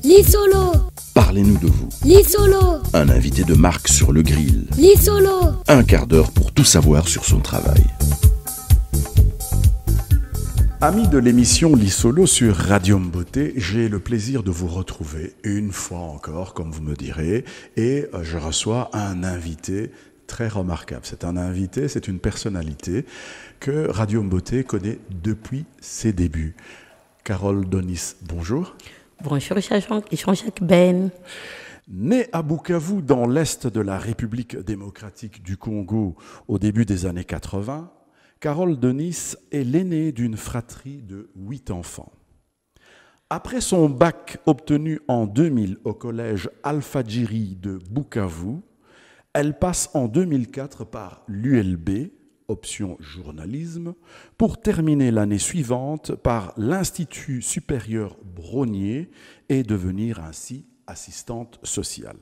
Lisolo. Parlez-nous de vous. Lisolo. Un invité de marque sur le grill. Lisolo. Un quart d'heure pour tout savoir sur son travail. Amis de l'émission Lisolo sur Radium Beauté, j'ai le plaisir de vous retrouver une fois encore, comme vous me direz, et je reçois un invité très remarquable. C'est un invité, c'est une personnalité que Radium Beauté connaît depuis ses débuts. Carole Donis, bonjour. Bonjour Jean-Jacques Ben. Née à Bukavu, dans l'est de la République démocratique du Congo au début des années 80, Carole Donis est l'aînée d'une fratrie de 8 enfants. Après son bac obtenu en 2000 au collège Alfadjiri de Bukavu, elle passe en 2004 par l'ULB, option journalisme, pour terminer l'année suivante par l'Institut supérieur Brognier et devenir ainsi assistante sociale.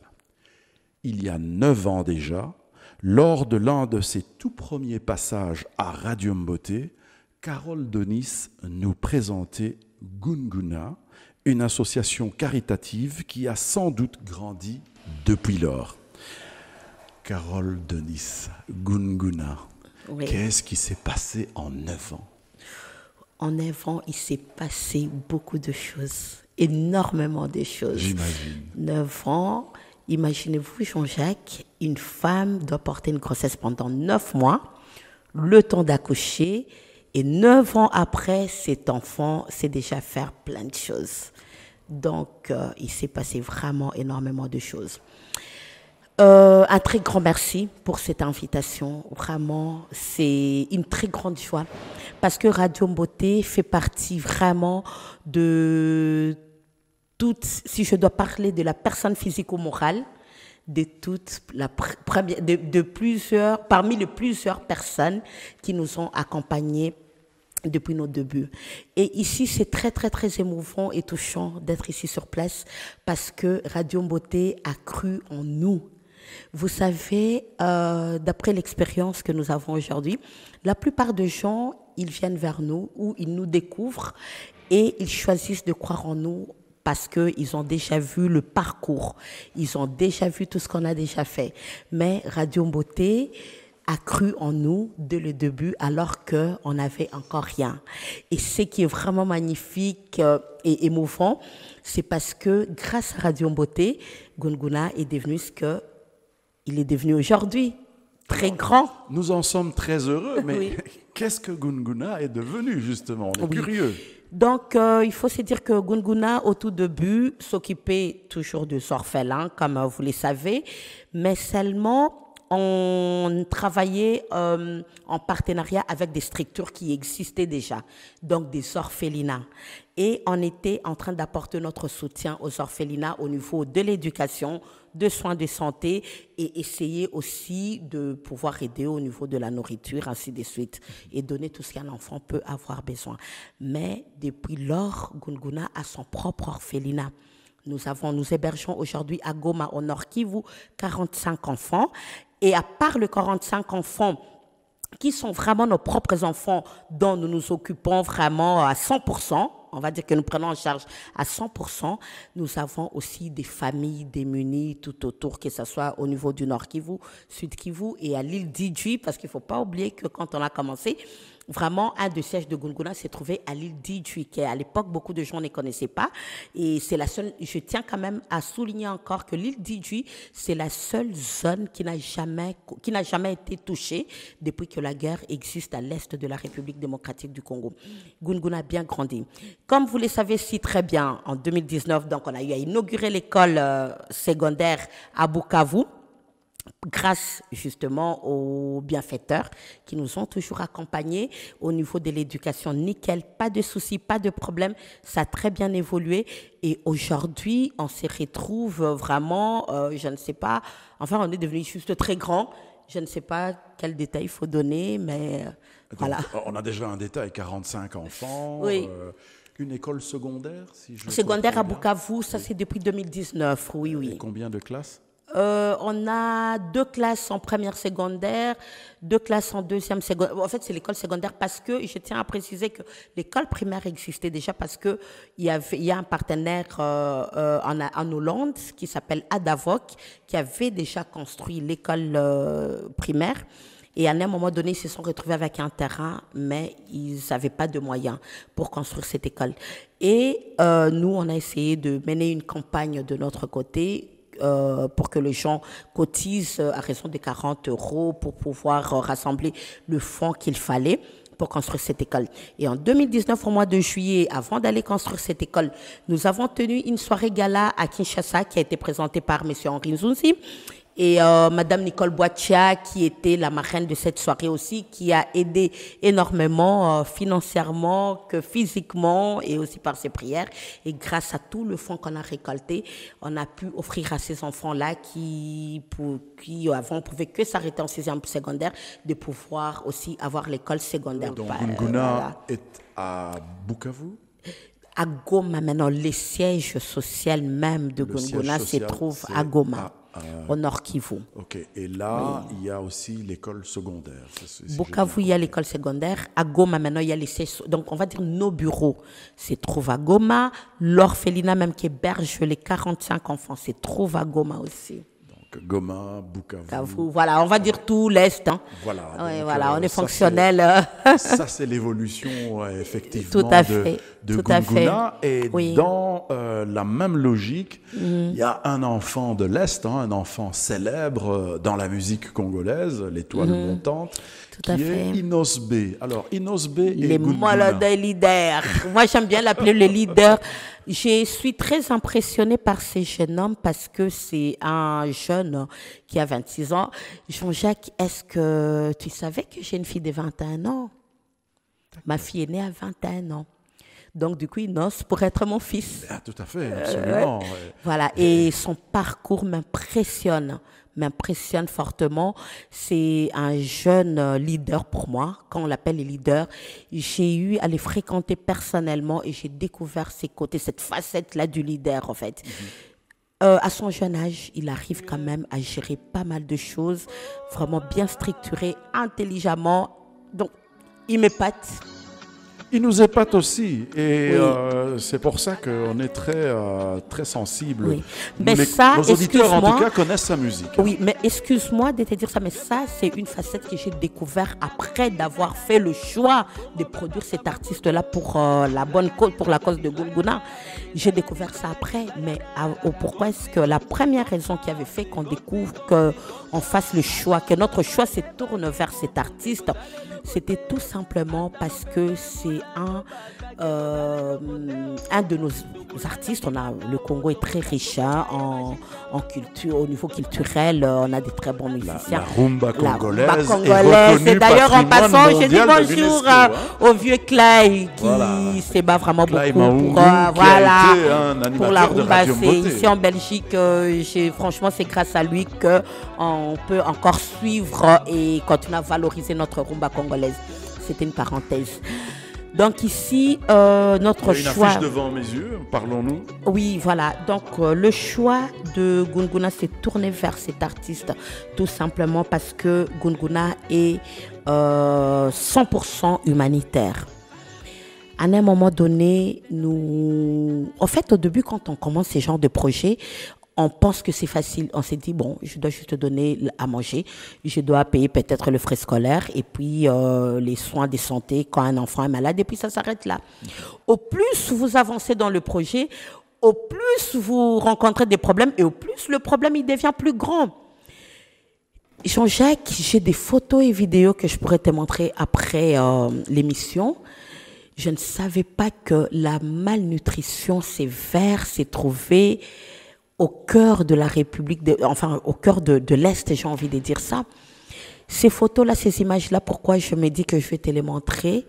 Il y a 9 ans déjà, lors de l'un de ses tout premiers passages à Radium Beauté, Carole Donis nous présentait Gunguna, une association caritative qui a sans doute grandi depuis lors. Carole Donis, Gunguna, oui. Qu'est-ce qui s'est passé en 9 ans? En 9 ans, il s'est passé beaucoup de choses, énormément de choses. J'imagine. 9 ans, imaginez-vous Jean-Jacques, une femme doit porter une grossesse pendant 9 mois, le temps d'accoucher, et 9 ans après, cet enfant sait déjà faire plein de choses. Donc, il s'est passé vraiment énormément de choses. Un très grand merci pour cette invitation. Vraiment, c'est une très grande joie parce que Radium Beauté fait partie vraiment de toute, si je dois parler de la personne physico-morale, de toute la première, de plusieurs, parmi les plusieurs personnes qui nous ont accompagnés depuis nos débuts. Et ici, c'est très, très, très émouvant et touchant d'être ici sur place parce que Radium Beauté a cru en nous. Vous savez, d'après l'expérience que nous avons aujourd'hui, la plupart des gens, ils viennent vers nous ou ils nous découvrent et ils choisissent de croire en nous parce qu'ils ont déjà vu le parcours, ils ont déjà vu tout ce qu'on a déjà fait. Mais Radium Beauté a cru en nous dès le début alors qu'on n'avait encore rien. Et ce qui est vraiment magnifique et émouvant, c'est parce que grâce à Radium Beauté, Gunguna est devenu ce que il est devenu aujourd'hui, très grand. Nous en sommes très heureux, mais oui. Qu'est-ce que Gunguna est devenu, justement? On est curieux. Donc, il faut se dire que Gunguna, au tout début, s'occupait toujours des orphelins, comme vous le savez, mais seulement on travaillait en partenariat avec des structures qui existaient déjà, donc des orphelinats. Et on était en train d'apporter notre soutien aux orphelinats au niveau de l'éducation, de soins de santé et essayer aussi de pouvoir aider au niveau de la nourriture, ainsi de suite, et donner tout ce qu'un enfant peut avoir besoin. Mais depuis lors, Gunguna a son propre orphelinat. Nous hébergeons aujourd'hui à Goma, au Nord Kivu, 45 enfants. Et à part les 45 enfants qui sont vraiment nos propres enfants dont nous nous occupons vraiment à 100%, on va dire que nous prenons en charge à 100%, nous avons aussi des familles démunies tout autour, que ce soit au niveau du Nord Kivu, Sud Kivu et à l'île d'Idjui, parce qu'il ne faut pas oublier que quand on a commencé, vraiment, un des sièges de Gunguna s'est trouvé à l'île d'Idjui, qu'à l'époque, beaucoup de gens ne connaissaient pas. Et c'est la seule, je tiens quand même à souligner encore que l'île d'Idjui, c'est la seule zone qui n'a jamais été touchée depuis que la guerre existe à l'est de la République démocratique du Congo. Gunguna a bien grandi. Comme vous le savez si très bien, en 2019, donc, on a eu à inaugurer l'école secondaire à Bukavu, grâce justement aux bienfaiteurs qui nous ont toujours accompagnés au niveau de l'éducation. Nickel, pas de soucis, pas de problème, ça a très bien évolué et aujourd'hui on se retrouve vraiment, je ne sais pas, enfin on est devenu juste très grand, je ne sais pas quel détail il faut donner, mais donc, voilà. On a déjà un détail, 45 enfants, oui. Une école secondaire, si je secondaire à Bukavu, ça c'est depuis 2019, oui, oui. Et combien de classes? On a 2 classes en première secondaire, 2 classes en deuxième secondaire. En fait, c'est l'école secondaire parce que je tiens à préciser que l'école primaire existait déjà parce que il y a un partenaire en Hollande qui s'appelle Adavoc qui avait déjà construit l'école primaire. Et à un moment donné, ils se sont retrouvés avec un terrain, mais ils n'avaient pas de moyens pour construire cette école. Et nous, on a essayé de mener une campagne de notre côté pour que les gens cotisent à raison de 40 € pour pouvoir rassembler le fonds qu'il fallait pour construire cette école. Et en 2019, au mois de juillet, avant d'aller construire cette école, nous avons tenu une soirée gala à Kinshasa qui a été présentée par M. Henri Nzunzi. Et Madame Nicole Boitia, qui était la marraine de cette soirée aussi, qui a aidé énormément financièrement que physiquement et aussi par ses prières. Et grâce à tout le fonds qu'on a récolté, on a pu offrir à ces enfants-là qui avant pouvaient que s'arrêter en 6e secondaire, de pouvoir aussi avoir l'école secondaire. Donc Gunguna est à Bukavu? À Goma maintenant, le siège social même de Gunguna se trouve à Goma. Au Nord Kivu. Ok. Et là, il y a aussi l'école secondaire. Bukavu, il y a l'école secondaire. À Goma, maintenant, il y a les sièges. Donc, on va dire nos bureaux se trouvent à Goma. L'orphelinat même qui héberge les 45 enfants se trouve à Goma aussi. Donc, Goma, Bukavu. Voilà, on va dire tout l'Est. Hein. Voilà. Ouais, donc, voilà, on est fonctionnel. Ça, c'est l'évolution, effectivement, tout à fait. de tout Gunguna. Et oui. dans la même logique, il y a un enfant de l'Est, un enfant célèbre dans la musique congolaise, l'étoile montante, tout à qui fait. est Inosbe. Alors, Inosbe et Les Gunguna. des leaders. Moi, j'aime bien l'appeler le leader. Je suis très impressionnée par ce jeune homme parce que c'est un jeune qui a 26 ans. Jean-Jacques, est-ce que tu savais que j'ai une fille de 21 ans? Ma fille est née à 21 ans. Donc, du coup, Inos pourrait être mon fils. Ah, tout à fait, absolument. Voilà, et son parcours m'impressionne fortement. C'est un jeune leader pour moi. Quand on l'appelle le leader, j'ai eu à les fréquenter personnellement et j'ai découvert ses côtés, cette facette-là du leader, en fait. À son jeune âge, il arrive quand même à gérer pas mal de choses, vraiment bien structuré, intelligemment. Donc, il m'épate. Il nous épate aussi, et Oui. c'est pour ça qu'on est très sensible. Oui. Mais ça, nos auditeurs, en tout excuse-moi. cas, connaissent sa musique. Oui, mais excuse-moi de te dire ça, mais ça, c'est une facette que j'ai découvert après d'avoir fait le choix de produire cet artiste-là pour la bonne cause, pour la cause de Gunguna. J'ai découvert ça après, mais pourquoi est-ce que la première raison qui avait fait qu'on découvre, qu'on fasse le choix, que notre choix se tourne vers cet artiste, c'était tout simplement parce que c'est un de nos artistes. Le Congo est très riche en culture, au niveau culturel. On a des très bons musiciens. La rumba congolaise, La rumba congolaise. Et d'ailleurs, en passant, je dis bonjour au vieux Clay qui se bat vraiment Clay beaucoup Mahungu, pour la rumba. Radio Ici en Belgique, franchement, c'est grâce à lui qu'on peut encore suivre et continuer à valoriser notre rumba congolaise. C'était une parenthèse. Donc ici, notre choix... choix... Une affiche devant mes yeux, parlons-nous. Oui, voilà. Donc le choix de Gunguna s'est tourné vers cet artiste tout simplement parce que Gunguna est 100% humanitaire. À un moment donné, en fait, au début, quand on commence ce genre de projet, on pense que c'est facile. On s'est dit, bon, je dois juste te donner à manger. Je dois payer peut-être le frais scolaire et puis les soins de santé quand un enfant est malade. Et puis ça s'arrête là. Au plus vous avancez dans le projet, au plus vous rencontrez des problèmes et au plus le problème il devient plus grand. Jean-Jacques, j'ai des photos et vidéos que je pourrais te montrer après l'émission. Je ne savais pas que la malnutrition sévère s'est trouvée au cœur de la République, au cœur de l'Est, j'ai envie de dire ça. Ces photos-là, ces images-là, pourquoi je me dis que je vais te les montrer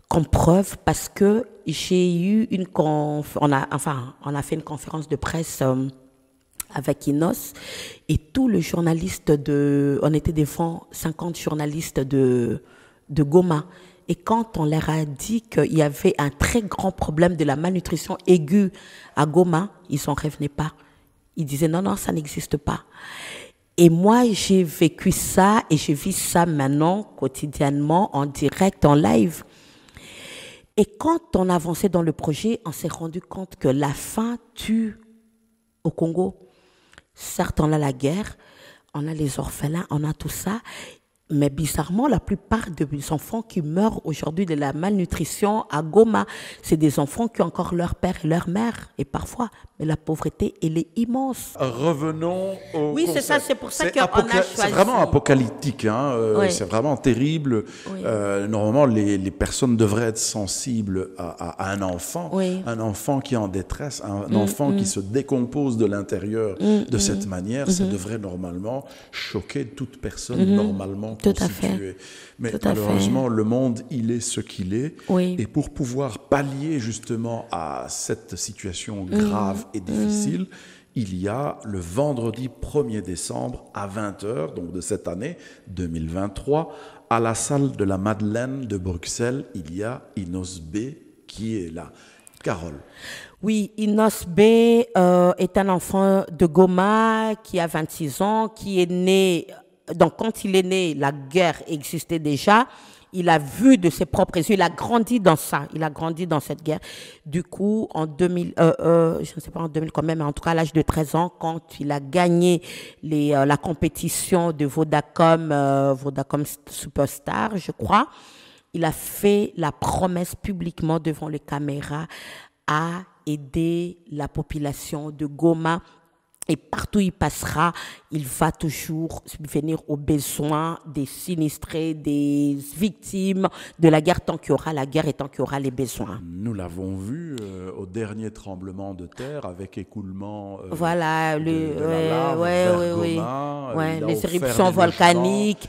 comme preuve? Parce que j'ai eu on a fait une conférence de presse avec Inos et tous les journalistes on était devant 50 journalistes de Goma. Et quand on leur a dit qu'il y avait un très grand problème de la malnutrition aiguë à Goma, ils n'en revenaient pas. Ils disaient non, non, ça n'existe pas. Et moi, j'ai vécu ça et je vis ça maintenant quotidiennement, en direct, en live. Et quand on avançait dans le projet, on s'est rendu compte que la faim tue au Congo. Certes, on a la guerre, on a les orphelins, on a tout ça. Mais bizarrement, la plupart des enfants qui meurent aujourd'hui de la malnutrition à Goma, c'est des enfants qui ont encore leur père et leur mère. Et parfois, mais la pauvreté, elle est immense. Revenons au Oui, c'est ça, c'est pour ça qu'on a choisi. C'est vraiment apocalyptique, hein, Oui. c'est vraiment terrible. Oui. Normalement, les personnes devraient être sensibles à un enfant, Oui. un enfant qui est en détresse, un enfant qui se décompose de l'intérieur de cette manière. Ça devrait normalement choquer toute personne normalement Tout à constituée. fait. Mais Tout à malheureusement, le monde, il est ce qu'il est. Oui. Et pour pouvoir pallier justement à cette situation grave et difficile, il y a le vendredi 1er décembre à 20h, donc de cette année 2023, à la salle de la Madeleine de Bruxelles, il y a Inos B qui est là. Carole. Oui, Inos B est un enfant de Goma qui a 26 ans, qui est né. Donc, quand il est né, la guerre existait déjà. Il a vu de ses propres yeux, il a grandi dans ça, il a grandi dans cette guerre. Du coup, en 2000, je ne sais pas en 2000 quand même, mais en tout cas à l'âge de 13 ans, quand il a gagné la compétition de Vodacom, Vodacom Superstar, je crois, il a fait la promesse publiquement devant les caméras à aider la population de Goma. Et partout où il passera, il va toujours subvenir aux besoins des sinistrés, des victimes de la guerre, tant qu'il y aura la guerre et tant qu'il y aura les besoins. Nous l'avons vu au dernier tremblement de terre avec écoulement Voilà, de la lave vers Goma. ouais, Il a les offert éruptions des volcaniques.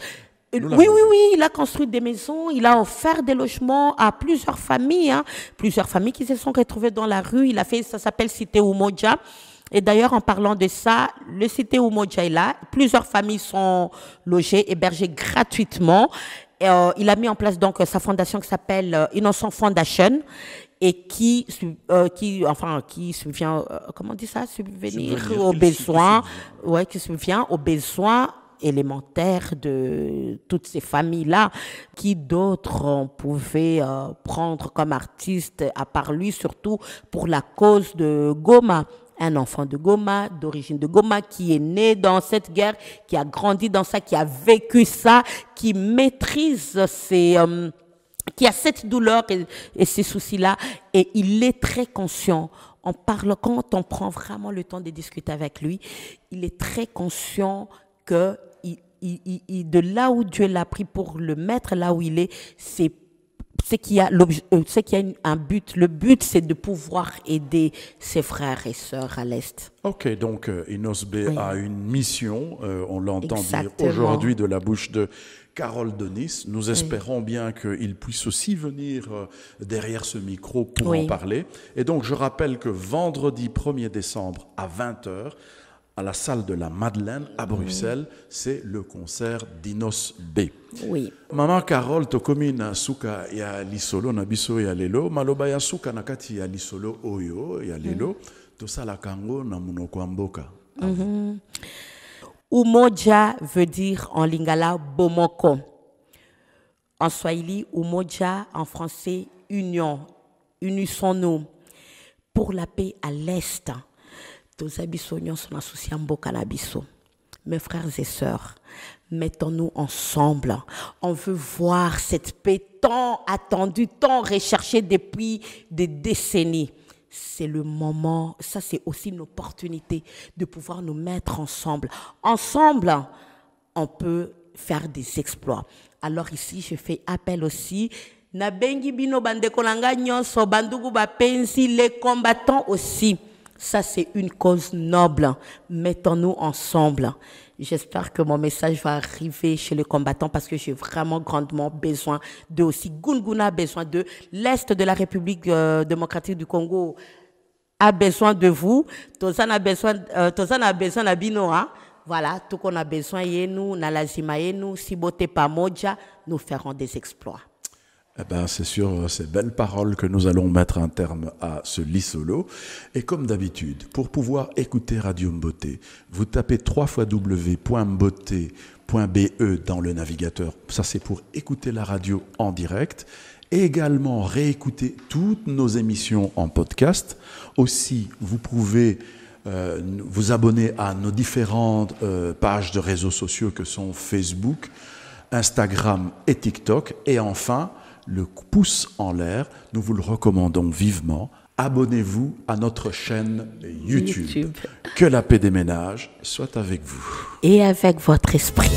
logements. Oui, il a construit des maisons, il a offert des logements à plusieurs familles, plusieurs familles qui se sont retrouvées dans la rue. Il a fait, ça s'appelle Cité Umoja. Et d'ailleurs, en parlant de ça, le Cité Umoja est là. Plusieurs familles sont logées, hébergées gratuitement. Et, il a mis en place donc sa fondation qui s'appelle Innocent Foundation et qui subvient, comment on dit ça, subvenir aux besoins, ouais, qui subvient aux besoins élémentaires de toutes ces familles-là, qui d'autres on pouvait prendre comme artiste à part lui, surtout pour la cause de Goma. Un enfant de Goma, d'origine de Goma, qui est né dans cette guerre, qui a grandi dans ça, qui a vécu ça, qui maîtrise qui a cette douleur et ces soucis-là, et il est très conscient. On parle, quand on prend vraiment le temps de discuter avec lui, il est très conscient que de là où Dieu l'a pris pour le mettre là où il est, c'est qu'il y a un but. Le but, c'est de pouvoir aider ses frères et sœurs à l'Est. Ok, donc Inos B a une mission, on l'entend dire aujourd'hui de la bouche de Carole Denis. Nous espérons bien qu'il puisse aussi venir derrière ce micro pour en parler. Et donc, je rappelle que vendredi 1er décembre à 20h, à la salle de la Madeleine à Bruxelles, c'est le concert d'Inos B. Oui. Maman Carole, tokomi na suka ya lisolo na biso ya lelo, maloba ya suka na kati ya lisolo oyo ya lelo, tosala kango na munoko wa mboka. Umoja veut dire en lingala bomoko. En swahili, umoja, en français, union. Unissons-nous pour la paix à l'Est. Mes frères et sœurs, mettons-nous ensemble. On veut voir cette paix tant attendue, tant recherchée depuis des décennies. C'est le moment, ça c'est aussi une opportunité de pouvoir nous mettre ensemble. Ensemble, on peut faire des exploits. Alors ici, je fais appel aussi. Nabengi bino bandeko nanga nyonso, bandugu bapenzi, les combattants aussi. Ça, c'est une cause noble. Mettons-nous ensemble. J'espère que mon message va arriver chez les combattants parce que j'ai vraiment grandement besoin d'eux aussi. Gunguna a besoin d'eux. L'Est de la République démocratique du Congo a besoin de vous. Tozan a besoin de Binoa. Voilà, tout qu'on a besoin de nous, na lazima nous, si bote pamoja, nous ferons des exploits. Eh ben, c'est sur ces belles paroles que nous allons mettre un terme à ce lit solo. Et comme d'habitude, pour pouvoir écouter Radio Mboté, vous tapez www.mboté.be dans le navigateur. Ça, c'est pour écouter la radio en direct. Et également réécouter toutes nos émissions en podcast. Aussi, vous pouvez vous abonner à nos différentes pages de réseaux sociaux que sont Facebook, Instagram et TikTok. Et enfin, le pouce en l'air, nous vous le recommandons vivement. Abonnez-vous à notre chaîne YouTube. Que la paix des ménages soit avec vous. Et avec votre esprit.